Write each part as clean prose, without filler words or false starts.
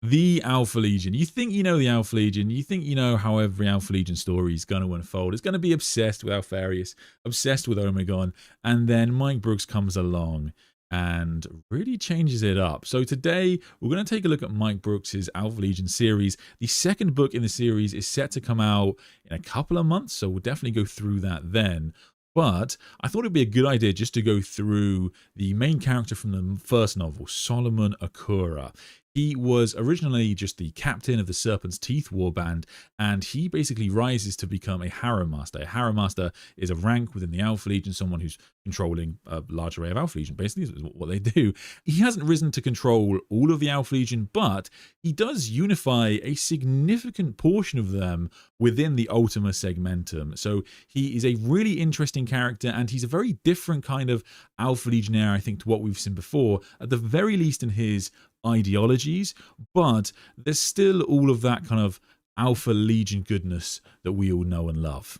The Alpha Legion. You think you know the Alpha Legion. You think you know how every Alpha Legion story is going to unfold. It's going to be obsessed with Alfarius, obsessed with Omegon, and then Mike Brooks comes along and really changes it up. So today, we're going to take a look at Mike Brooks' Alpha Legion series. The second book in the series is set to come out in a couple of months, so we'll definitely go through that then. But I thought it'd be a good idea just to go through the main character from the first novel, Solomon Akura. He was originally just the captain of the Serpent's Teeth warband, and he basically rises to become a Harrow Master. A Harrow Master is a rank within the Alpha Legion, someone who's controlling a large array of Alpha Legion. Basically, is what they do. He hasn't risen to control all of the Alpha Legion, but he does unify a significant portion of them within the Ultima Segmentum. So he is a really interesting character, and he's a very different kind of Alpha Legionnaire, I think, to what we've seen before, at the very least in his ideologies, but there's still all of that kind of Alpha Legion goodness that we all know and love.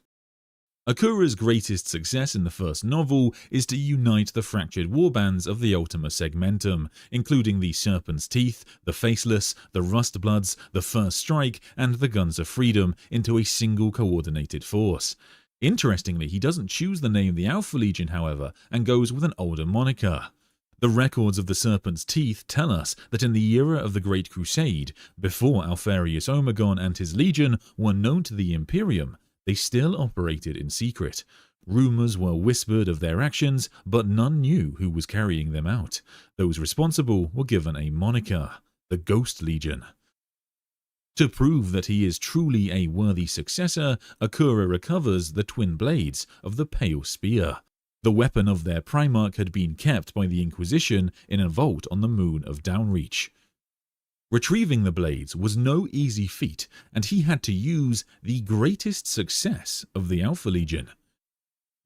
Akura's greatest success in the first novel is to unite the fractured warbands of the Ultima Segmentum, including the Serpent's Teeth, the Faceless, the Rustbloods, the First Strike, and the Guns of Freedom into a single coordinated force. Interestingly, he doesn't choose the name the Alpha Legion, however, and goes with an older moniker. The records of the Serpent's Teeth tell us that in the era of the Great Crusade, before Alfarius Omegon and his legion were known to the Imperium, they still operated in secret. Rumours were whispered of their actions, but none knew who was carrying them out. Those responsible were given a moniker, the Ghost Legion. To prove that he is truly a worthy successor, Akura recovers the twin blades of the Pale Spear. The weapon of their Primarch had been kept by the Inquisition in a vault on the moon of Downreach. Retrieving the blades was no easy feat, and he had to use the greatest success of the Alpha Legion.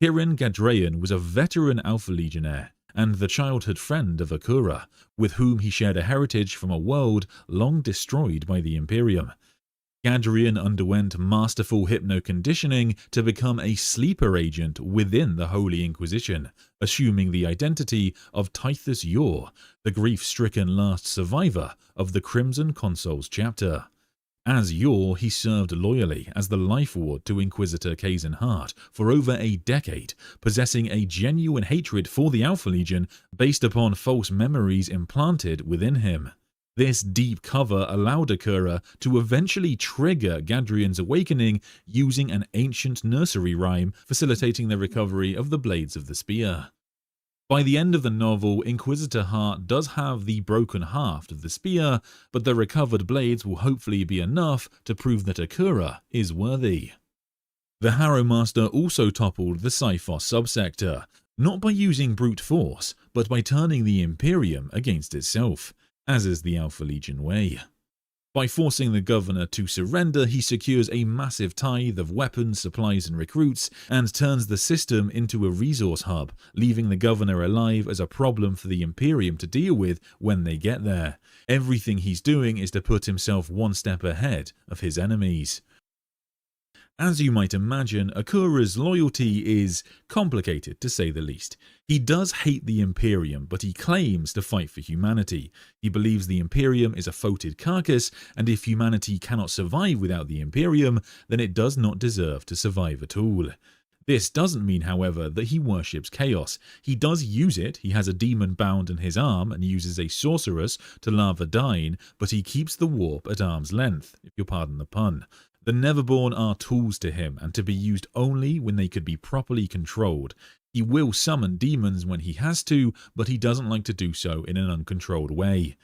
Kirin Gadrayan was a veteran Alpha Legionnaire, and the childhood friend of Akura, with whom he shared a heritage from a world long destroyed by the Imperium. Gadrian underwent masterful hypno-conditioning to become a sleeper agent within the Holy Inquisition, assuming the identity of Tithus Yor, the grief-stricken last survivor of the Crimson Consul's chapter. As Yor, he served loyally as the life ward to Inquisitor Kazan Hart for over a decade, possessing a genuine hatred for the Alpha Legion based upon false memories implanted within him. This deep cover allowed Akura to eventually trigger Gadrian's awakening using an ancient nursery rhyme, facilitating the recovery of the blades of the spear. By the end of the novel, Inquisitor Hart does have the broken haft of the spear, but the recovered blades will hopefully be enough to prove that Akura is worthy. The Harrow Master also toppled the Cyphos subsector, not by using brute force, but by turning the Imperium against itself, as is the Alpha Legion way. By forcing the governor to surrender, he secures a massive tithe of weapons, supplies and recruits, and turns the system into a resource hub, leaving the governor alive as a problem for the Imperium to deal with when they get there. Everything he's doing is to put himself one step ahead of his enemies. As you might imagine, Akura's loyalty is complicated, to say the least. He does hate the Imperium, but he claims to fight for humanity. He believes the Imperium is a faulted carcass, and if humanity cannot survive without the Imperium, then it does not deserve to survive at all. This doesn't mean, however, that he worships chaos. He does use it. He has a demon bound in his arm and uses a sorceress to lava Dine, but he keeps the warp at arm's length, if you'll pardon the pun. The Neverborn are tools to him, and to be used only when they could be properly controlled. He will summon demons when he has to, but he doesn't like to do so in an uncontrolled way.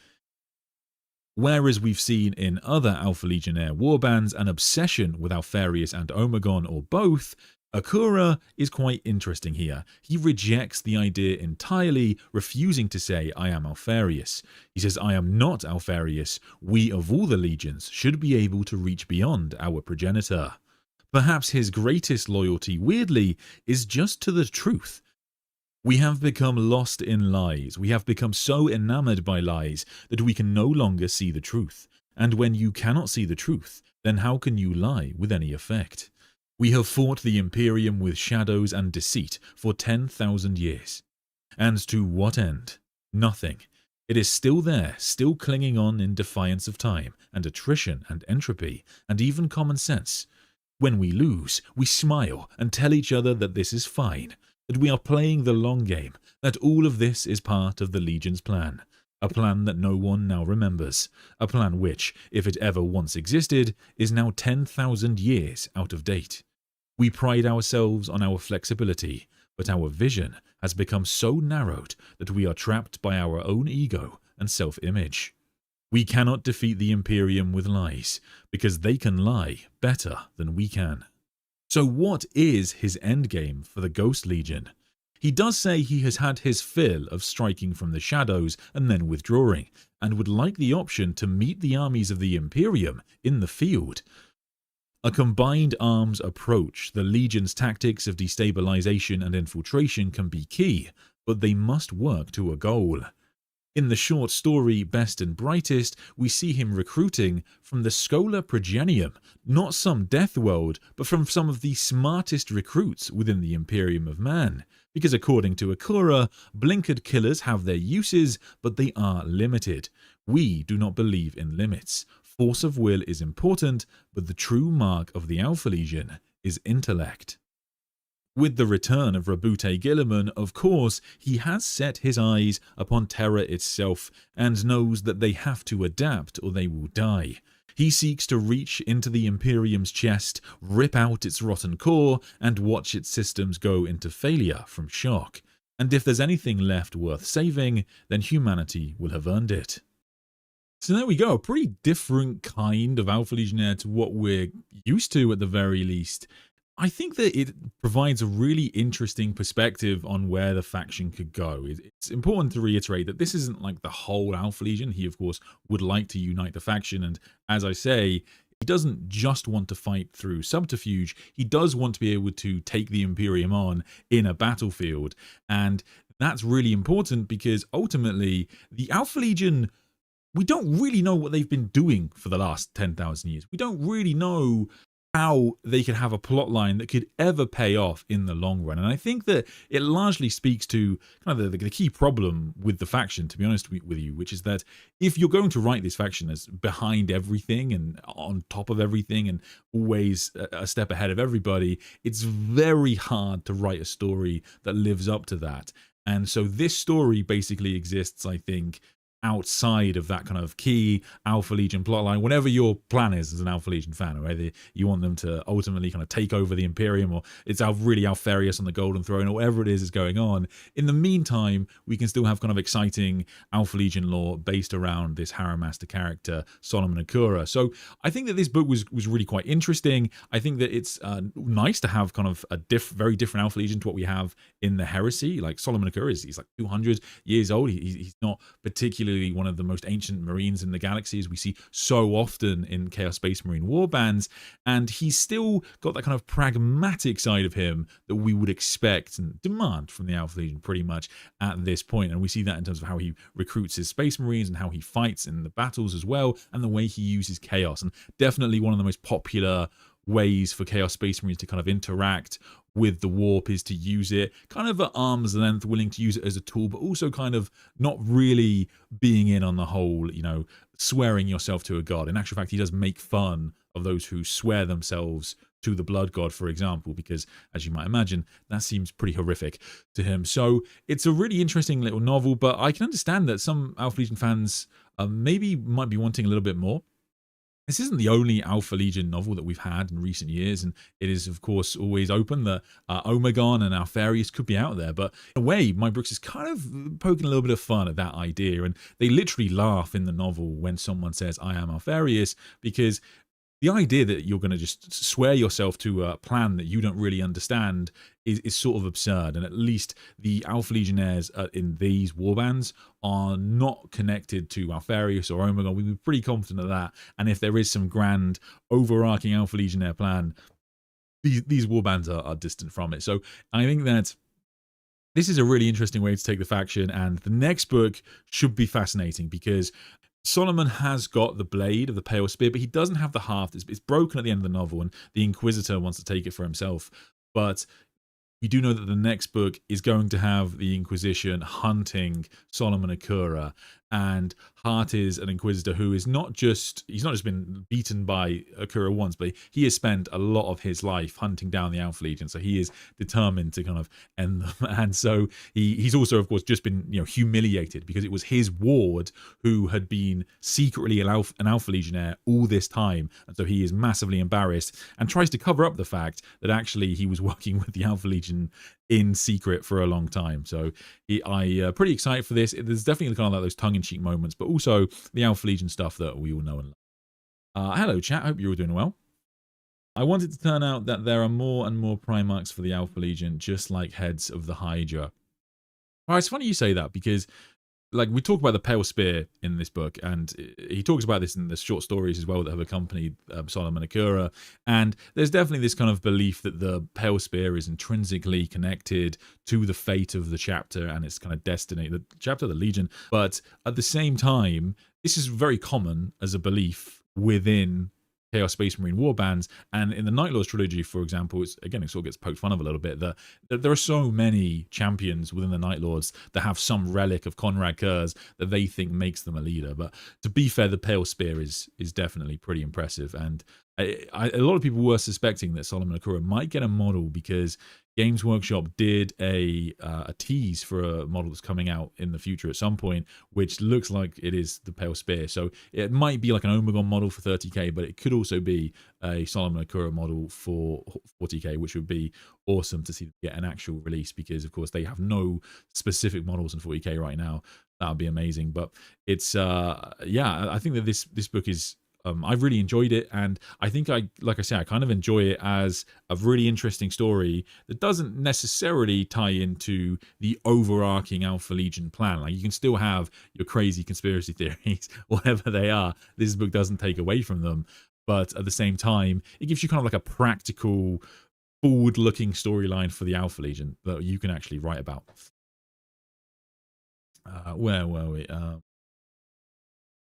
Whereas we've seen in other Alpha Legionnaire warbands an obsession with Alfarius and Omegon or both, Akura is quite interesting here. He rejects the idea entirely, refusing to say, I am Alfarius. He says, I am not Alfarius. We of all the legions should be able to reach beyond our progenitor. Perhaps his greatest loyalty, weirdly, is just to the truth. We have become lost in lies. We have become so enamored by lies that we can no longer see the truth. And when you cannot see the truth, then how can you lie with any effect? We have fought the Imperium with shadows and deceit for 10,000 years. And to what end? Nothing. It is still there, still clinging on in defiance of time, and attrition, and entropy, and even common sense. When we lose, we smile and tell each other that this is fine, that we are playing the long game, that all of this is part of the Legion's plan. A plan that no one now remembers. A plan which, if it ever once existed, is now 10,000 years out of date. We pride ourselves on our flexibility, but our vision has become so narrowed that we are trapped by our own ego and self-image. We cannot defeat the Imperium with lies, because they can lie better than we can. So what is his endgame for the Ghost Legion? He does say he has had his fill of striking from the shadows and then withdrawing, and would like the option to meet the armies of the Imperium in the field. A combined arms approach, the Legion's tactics of destabilization and infiltration can be key, but they must work to a goal. In the short story Best and Brightest, we see him recruiting from the Schola Progenium, not some death world, but from some of the smartest recruits within the Imperium of Man. Because according to Akura, blinkered killers have their uses, but they are limited. We do not believe in limits. Force of will is important, but the true mark of the Alpha Legion is intellect. With the return of Rabute Guilliman, of course, he has set his eyes upon Terra itself, and knows that they have to adapt or they will die. He seeks to reach into the Imperium's chest, rip out its rotten core, and watch its systems go into failure from shock. And if there's anything left worth saving, then humanity will have earned it. So there we go, a pretty different kind of Alpha Legionnaire to what we're used to at the very least. I think that it provides a really interesting perspective on where the faction could go. It's important to reiterate that this isn't like the whole Alpha Legion. He, of course, would like to unite the faction, and as I say, he doesn't just want to fight through subterfuge. He does want to be able to take the Imperium on in a battlefield, and that's really important because ultimately the Alpha Legion, we don't really know what they've been doing for the last 10,000 years. We don't really know how they could have a plot line that could ever pay off in the long run. And I think that it largely speaks to kind of the key problem with the faction, to be honest with you, which is that if you're going to write this faction as behind everything and on top of everything and always a step ahead of everybody, it's very hard to write a story that lives up to that. And so this story basically exists, I think, outside of that kind of key Alpha Legion plotline, whatever your plan is as an Alpha Legion fan, or whether you want them to ultimately kind of take over the Imperium, or it's really Alfarius on the Golden Throne, or whatever it is going on. In the meantime, we can still have kind of exciting Alpha Legion lore based around this Harrow Master character, Solomon Akura. So I think that this book was really quite interesting. I think that it's nice to have kind of a very different Alpha Legion to what we have in the Heresy. Like Solomon Akura he's like 200 years old. He's not particularly one of the most ancient Marines in the galaxy, as we see so often in Chaos Space Marine warbands, and he's still got that kind of pragmatic side of him that we would expect and demand from the Alpha Legion pretty much at this point. And we see that in terms of how he recruits his Space Marines and how he fights in the battles as well, and the way he uses Chaos. And definitely one of the most popular ways for Chaos Space Marines to kind of interact with the warp is to use it kind of at arm's length, willing to use it as a tool, but also kind of not really being in on the whole, swearing yourself to a god. In actual fact, he does make fun of those who swear themselves to the blood god, for example, because as you might imagine, that seems pretty horrific to him. So it's a really interesting little novel, but I can understand that some Alpha Legion fans maybe might be wanting a little bit more. This isn't the only Alpha Legion novel that we've had in recent years, and it is, of course, always open that Omegon and Alfarius could be out there. But in a way, Mike Brooks is kind of poking a little bit of fun at that idea, and they literally laugh in the novel when someone says, "I am Alfarius," because the idea that you're going to just swear yourself to a plan that you don't really understand is sort of absurd. And at least the Alpha Legionnaires in these warbands are not connected to Alfarius or Omegon. We'd be pretty confident of that. And if there is some grand overarching Alpha Legionnaire plan, these warbands are distant from it. So I think that this is a really interesting way to take the faction, and the next book should be fascinating because Solomon has got the blade of the Pale Spear, but he doesn't have the haft. It's broken at the end of the novel, and the Inquisitor wants to take it for himself. But we do know that the next book is going to have the Inquisition hunting Solomon Akura, And Hart is an Inquisitor who is he's not just been beaten by Akura once, but he has spent a lot of his life hunting down the Alpha Legion. So he is determined to kind of end them. And so he's also, of course, just been, humiliated because it was his ward who had been secretly an Alpha Legionnaire all this time. And so he is massively embarrassed and tries to cover up the fact that actually he was working with the Alpha Legion in secret for a long time. So I pretty excited for this. There's definitely kind of like those tongue-in-cheek moments, but also the Alpha Legion stuff that we all know and love. Hello, chat. Hope you're all doing well. I wanted to turn out that there are more and more Primarchs for the Alpha Legion, just like heads of the Hydra. Well, it's funny you say that because like we talk about the Pale Spear in this book, and he talks about this in the short stories as well that have accompanied Solomon Akura. And there's definitely this kind of belief that the Pale Spear is intrinsically connected to the fate of the chapter and its kind of destiny, the chapter of the Legion. But at the same time, this is very common as a belief within Chaos Space Marine warbands. And in the Night Lords trilogy, for example, it sort of gets poked fun of a little bit that there are so many champions within the Night Lords that have some relic of Conrad Kurz that they think makes them a leader. But to be fair, the Pale Spear is definitely pretty impressive. And a lot of people were suspecting that Solomon Akura might get a model because Games Workshop did a tease for a model that's coming out in the future at some point, which looks like it is the Pale Spear. So it might be like an Omegon model for 30k, but it could also be a Solomon Akura model for 40k, which would be awesome to see get an actual release because, of course, they have no specific models in 40k right now. That would be amazing. But it's, yeah, I think that this book is, I've really enjoyed it, and I think like I say, I kind of enjoy it as a really interesting story that doesn't necessarily tie into the overarching Alpha Legion plan. Like you can still have your crazy conspiracy theories, whatever they are. This book doesn't take away from them, but at the same time, it gives you kind of like a practical, forward-looking storyline for the Alpha Legion that you can actually write about. Where were we?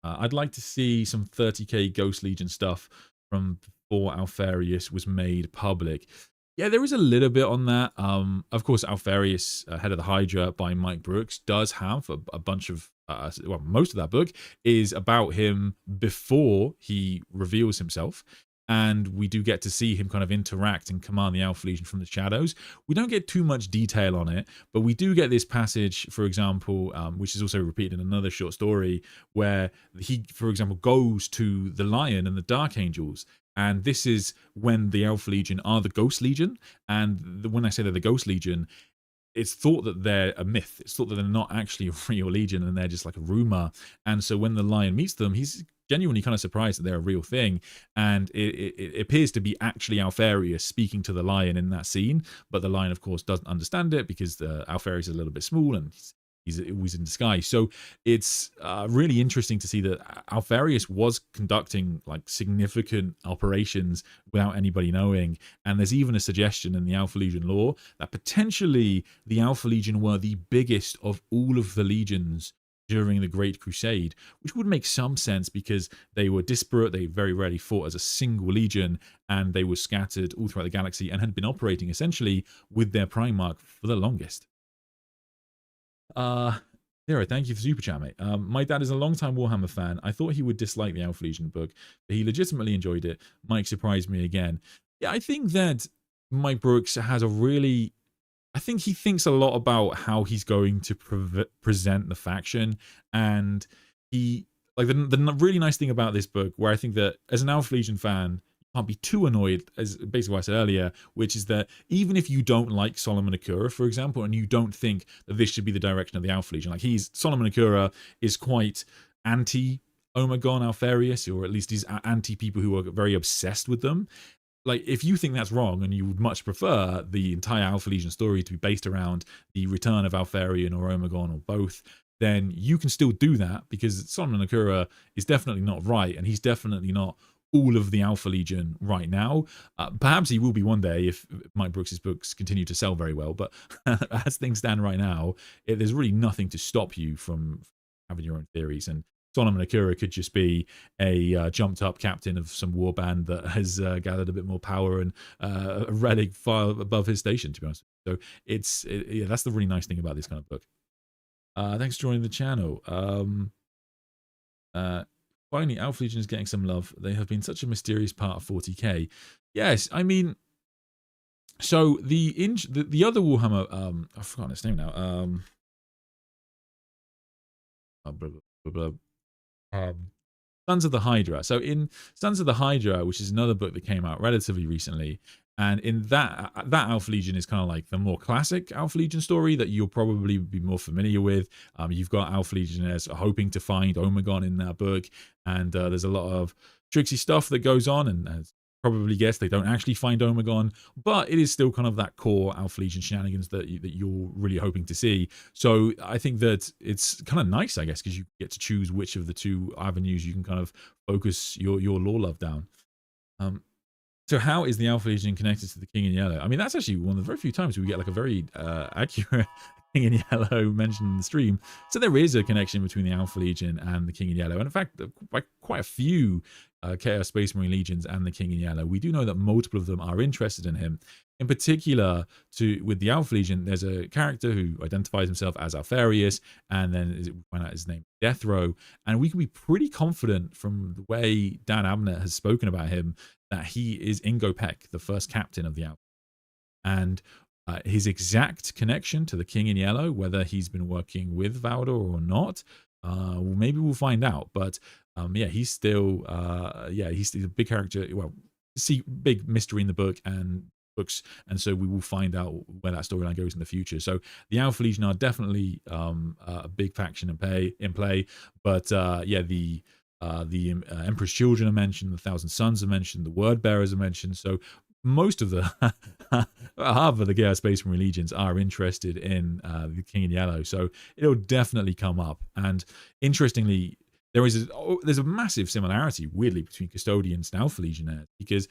I'd like to see some 30k Ghost Legion stuff from before Alfarius was made public. Yeah, there is a little bit on that. Of course, Alfarius, Head of the Hydra by Mike Brooks, does have a bunch of, well, most of that book is about him before he reveals himself. And we do get to see him kind of interact and command the Alpha Legion from the shadows. We don't get too much detail on it, but we do get this passage, for example, which is also repeated in another short story, where he, for example, goes to the Lion and the Dark Angels. And this is when the Alpha Legion are the Ghost Legion. And when I say they're the Ghost Legion, it's thought that they're a myth. It's thought that they're not actually a real legion and they're just like a rumor. And so when the Lion meets them, he's genuinely kind of surprised that they're a real thing. And it appears to be actually Alfarius speaking to the Lion in that scene. But the Lion, of course, doesn't understand it because the Alfarius is a little bit small and he's always in disguise. So it's really interesting to see that Alfarius was conducting like significant operations without anybody knowing. And there's even a suggestion in the Alpha Legion lore that potentially the Alpha Legion were the biggest of all of the legions during the Great Crusade, which would make some sense because they were disparate. They very rarely fought as a single legion, and they were scattered all throughout the galaxy and had been operating essentially with their Primarch for the longest. Zero, thank you for super chat, mate. My dad is a long-time Warhammer fan. I thought he would dislike the Alpha Legion book, but he legitimately enjoyed it. Mike surprised me again. Yeah, I think that Mike Brooks has a really, I think he thinks a lot about how he's going to present the faction, and he, like, the really nice thing about this book, where I think that as an Alpha Legion fan, can't be too annoyed, as basically what I said earlier, which is that even if you don't like Solomon Akura, for example, and you don't think that this should be the direction of the Alpha Legion, like Solomon Akura is quite anti Omegon Alfarius, or at least he's anti people who are very obsessed with them. Like, if you think that's wrong and you would much prefer the entire Alpha Legion story to be based around the return of Alfarian or Omegon or both, then you can still do that, because Solomon Akura is definitely not right, and he's definitely not all of the Alpha Legion right now. Perhaps he will be one day if Mike Brooks's books continue to sell very well, but as things stand right now, there's really nothing to stop you from having your own theories. And Solomon Akura could just be a jumped up captain of some warband that has gathered a bit more power and a relic far above his station, to be honest. So yeah, that's the really nice thing about this kind of book. Thanks for joining the channel. Finally, Alpha Legion is getting some love. They have been such a mysterious part of 40k. Yes, I mean, so the other Warhammer, I've forgotten its name now. Blah, blah, blah, Sons of the Hydra. So in Sons of the Hydra, which is another book that came out relatively recently, and in that Alpha Legion is kind of like the more classic Alpha Legion story that you'll probably be more familiar with. You've got Alpha Legionnaires hoping to find Omegon in that book, and there's a lot of tricksy stuff that goes on, and as probably guess they don't actually find Omegon, but it is still kind of that core Alpha Legion shenanigans that you're really hoping to see. So I think that it's kind of nice, I guess, because you get to choose which of the two avenues you can kind of focus your lore love down. So how is the Alpha Legion connected to the King in Yellow? I mean, that's actually one of the very few times we get like a very accurate King in Yellow mentioned in the stream. So there is a connection between the Alpha Legion and the King in Yellow. And in fact, quite a few Chaos Space Marine Legions and the King in Yellow. We do know that multiple of them are interested in him. In particular, with the Alpha Legion, there's a character who identifies himself as Alfarius, and then we find out his name, Death Row. And we can be pretty confident from the way Dan Abnett has spoken about him that he is Ingo Peck, the first captain of the Alpha. And his exact connection to the King in Yellow, whether he's been working with Valdor or not, well, maybe we'll find out. But yeah, he's still he's a big character. Well, see, big mystery in the book and books, and so we will find out where that storyline goes in the future. So the Alpha Legion are definitely a big faction in play. But yeah, the Emperor's Children are mentioned, the Thousand Sons are mentioned, the Word Bearers are mentioned. So most of the half of the Chaos Space Marine Legions are interested in the King in Yellow, so it'll definitely come up. And interestingly, there's a massive similarity, weirdly, between Custodians and Alpha Legionnaires, because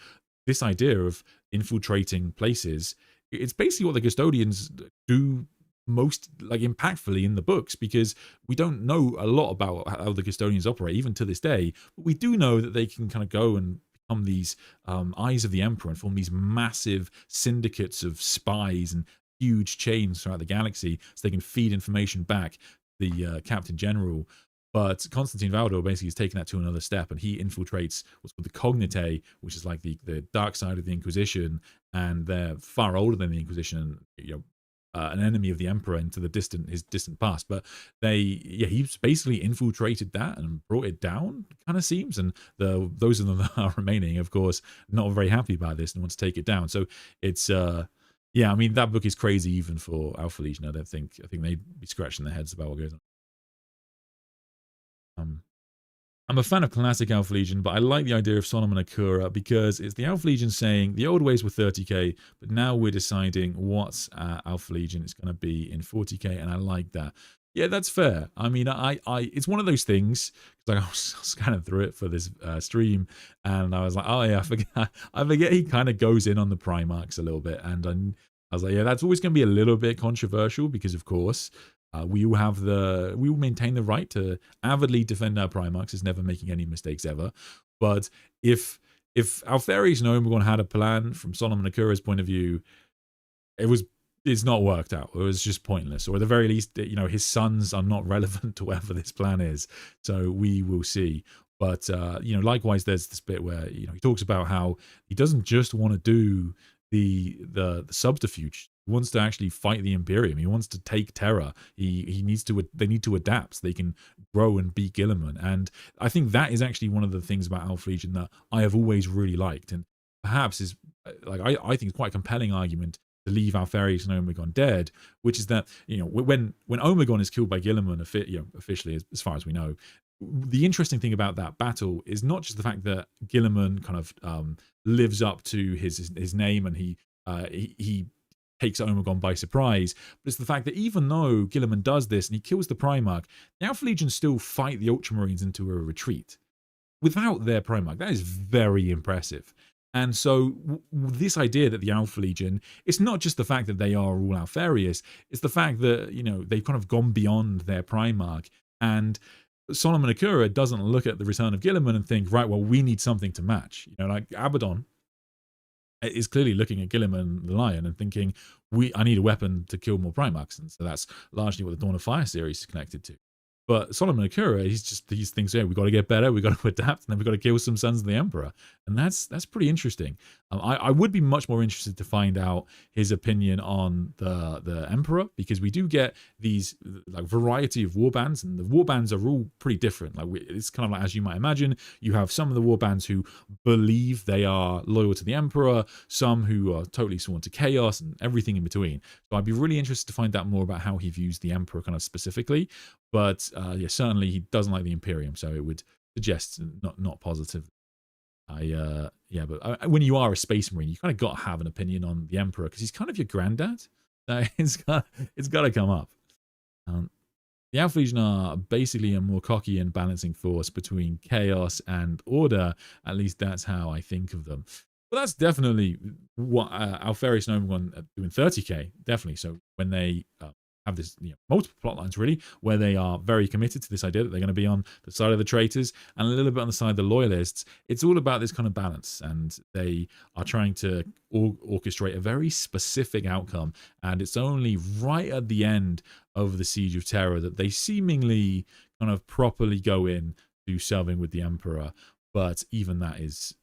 this idea of infiltrating places, it's basically what the Custodians do most like impactfully in the books, because we don't know a lot about how the Custodians operate even to this day, but we do know that they can kind of go and become these eyes of the Emperor and form these massive syndicates of spies and huge chains throughout the galaxy, so they can feed information back the Captain General. But Constantine Valdor basically has taken that to another step, and he infiltrates what's called the Cognitae, which is like the dark side of the Inquisition, and they're far older than the Inquisition, an enemy of the Emperor into his distant past. But he's basically infiltrated that and brought it down, kind of seems. And those of them that are remaining, of course, not very happy about this and want to take it down. So it's yeah, I mean, that book is crazy even for Alpha Legion. I think they'd be scratching their heads about what goes on. I'm a fan of classic Alpha Legion, but I like the idea of Solomon Akura because it's the Alpha Legion saying the old ways were 30k, but now we're deciding what Alpha Legion is going to be in 40k, and I like that. Yeah, that's fair. I mean, it's one of those things, because I was kind of through it for this stream, and I was like, oh yeah, I forget he kind of goes in on the Primarchs a little bit, and I was like, yeah, that's always going to be a little bit controversial because, of course, we will maintain the right to avidly defend our Primarchs as never making any mistakes ever. But if Alfarius and Omegon had a plan from Solomon Akura's point of view, it's not worked out. It was just pointless, or at the very least, his sons are not relevant to whatever this plan is. So we will see. But likewise, there's this bit where he talks about how he doesn't just want to do the subterfuge. He wants to actually fight the Imperium. He wants to take Terra. They need to adapt so they can grow and beat Guilliman. And I think that is actually one of the things about Alpha Legion that I have always really liked, and perhaps is like I think it's quite a compelling argument to leave Alfarius and Omegon dead, which is that when Omegon is killed by Guilliman, officially as far as we know, the interesting thing about that battle is not just the fact that Guilliman kind of lives up to his name, and he takes Omegon by surprise, but it's the fact that even though Guilliman does this and he kills the Primarch, the Alpha Legion still fight the Ultramarines into a retreat without their Primarch. That is very impressive. And so this idea that the Alpha Legion, it's not just the fact that they are all Alfarius, it's the fact that they've kind of gone beyond their Primarch, and Solomon Akura doesn't look at the return of Guilliman and think, right, well, we need something to match. Like Abaddon is clearly looking at Guilliman the Lion and thinking, I need a weapon to kill more Primarchs. And so that's largely what the Dawn of Fire series is connected to. But Solomon Akura, he's thinks, yeah, we got to get better, we got to adapt, and then we got to kill some sons of the Emperor, and that's pretty interesting. I would be much more interested to find out his opinion on the Emperor, because we do get these like variety of warbands, and the warbands are all pretty different. Like it's kind of like, as you might imagine, you have some of the warbands who believe they are loyal to the Emperor, some who are totally sworn to chaos, and everything in between. So I'd be really interested to find out more about how he views the Emperor kind of specifically. But yeah, certainly he doesn't like the Imperium, so it would suggest not positive. Yeah, but when you are a Space Marine, you kind of got to have an opinion on the Emperor, because he's kind of your granddad. So it's got to come up. The Alpha Legion are basically a more cocky and balancing force between chaos and order. At least that's how I think of them. But that's definitely what Alpharius and Omegon do in 30k. Definitely. So when they have this multiple plot lines really, where they are very committed to this idea that they're going to be on the side of the traitors and a little bit on the side of the loyalists. It's all about this kind of balance, and they are trying to orchestrate a very specific outcome, and it's only right at the end of the Siege of Terra that they seemingly kind of properly go in to serving with the Emperor. But even that is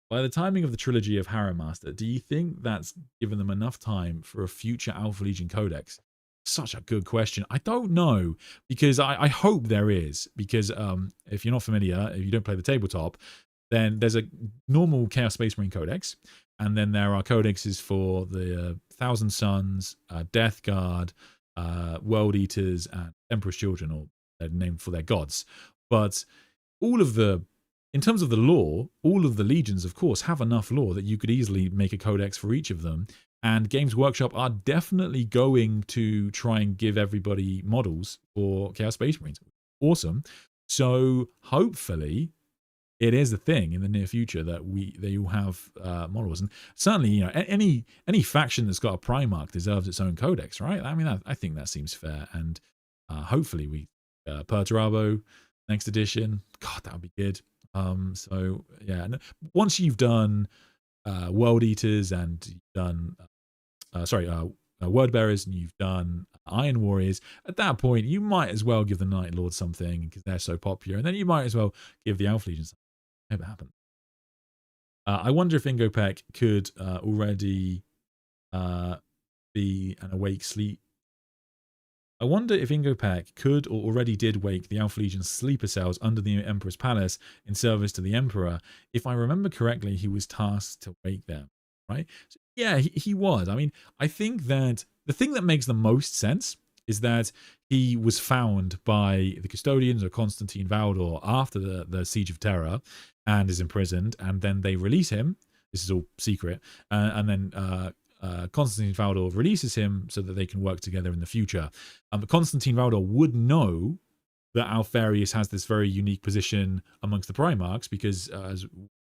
by the timing of the trilogy of Harrowmaster, do you think that's given them enough time for a future Alpha Legion Codex? Such a good question. I don't know, because I hope there is, because if you're not familiar, if you don't play the tabletop, then there's a normal Chaos Space Marine Codex, and then there are codexes for the Thousand Suns, Death Guard, World Eaters, and Emperor's Children, or they're named for their gods. But all of the in terms of the lore, all of the legions, of course, have enough lore that you could easily make a codex for each of them. And Games Workshop are definitely going to try and give everybody models for Chaos Space Marines. Awesome. So hopefully it is a thing in the near future that they all have models. And certainly, any faction that's got a Primarch deserves its own codex, right? I mean, I think that seems fair. And hopefully we Perturabo next edition. God, that would be good. So yeah, once you've done World Eaters, and you've done Word Bearers, and you've done Iron Warriors, at that point you might as well give the Night Lord something, because they're so popular, and then you might as well give the Alpha Legion something. I hope it happens. I wonder if Ingopek could already be an awake sleep. I wonder if Ingopek could or already did wake the Alpha Legion's sleeper cells under the Emperor's palace in service to the Emperor. If I remember correctly, he was tasked to wake them, right? So, yeah, he was. I mean, I think that the thing that makes the most sense is that he was found by the Custodians or Constantine Valdor after the Siege of Terra and is imprisoned, and then they release him. This is all secret. And then Constantine Valdor releases him so that they can work together in the future. But Constantine Valdor would know that Alpharius has this very unique position amongst the Primarchs, because as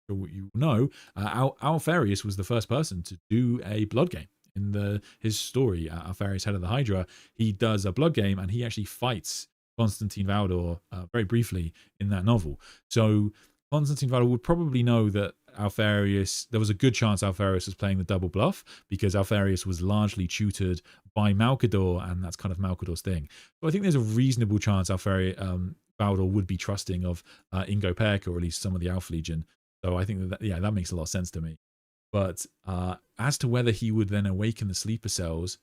you know, Alpharius was the first person to do a blood game in his story. Alpharius, head of the Hydra, he does a blood game, and he actually fights Constantine Valdor very briefly in that novel. So Constantine Valdor would probably know that Alpharius, there was a good chance Alpharius was playing the double bluff, because Alpharius was largely tutored by Malcador, and that's kind of Malcador's thing. So I think there's a reasonable chance Valdor would be trusting of Ingopek, or at least some of the Alpha Legion. So I think that makes a lot of sense to me. But as to whether he would then awaken the sleeper cells,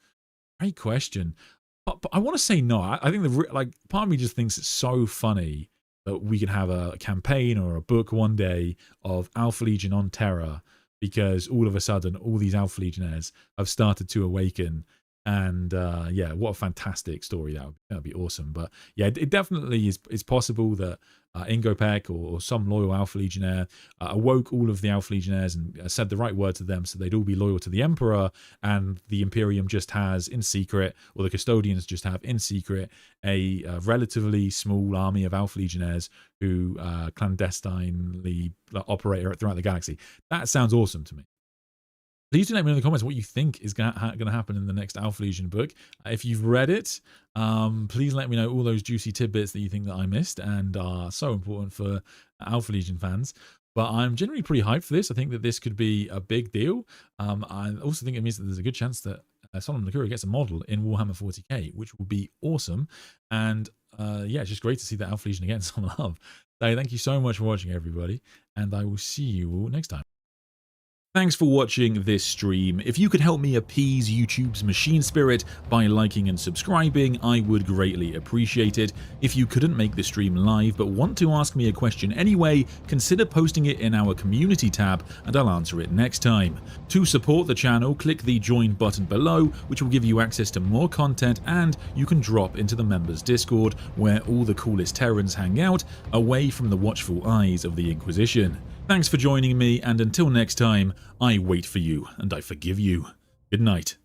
great question. But I want to say no. I think part of me just thinks it's so funny that we could have a campaign or a book one day of Alpha Legion on Terra, because all of a sudden all these Alpha Legionnaires have started to awaken. And yeah, what a fantastic story. That would be awesome. But yeah, it definitely is possible that Ingopek or some loyal Alpha Legionnaire awoke all of the Alpha Legionnaires and said the right word to them, so they'd all be loyal to the Emperor, and the Imperium just has in secret, or the Custodians just have in secret, a relatively small army of Alpha Legionnaires who clandestinely operate throughout the galaxy. That sounds awesome to me. Please do let me know in the comments what you think is going to happen in the next Alpha Legion book. If you've read it, please let me know all those juicy tidbits that you think that I missed and are so important for Alpha Legion fans. But I'm generally pretty hyped for this. I think that this could be a big deal. I also think it means that there's a good chance that Solomon Akura gets a model in Warhammer 40K, which will be awesome. And yeah, it's just great to see that Alpha Legion again some love. So thank you so much for watching, everybody, and I will see you all next time. Thanks for watching this stream. If you could help me appease YouTube's machine spirit by liking and subscribing, I would greatly appreciate it. If you couldn't make the stream live but want to ask me a question anyway, consider posting it in our community tab and I'll answer it next time. To support the channel, click the join button below, which will give you access to more content, and you can drop into the members Discord where all the coolest Terrans hang out, away from the watchful eyes of the Inquisition. Thanks for joining me, and until next time, I wait for you and I forgive you. Good night.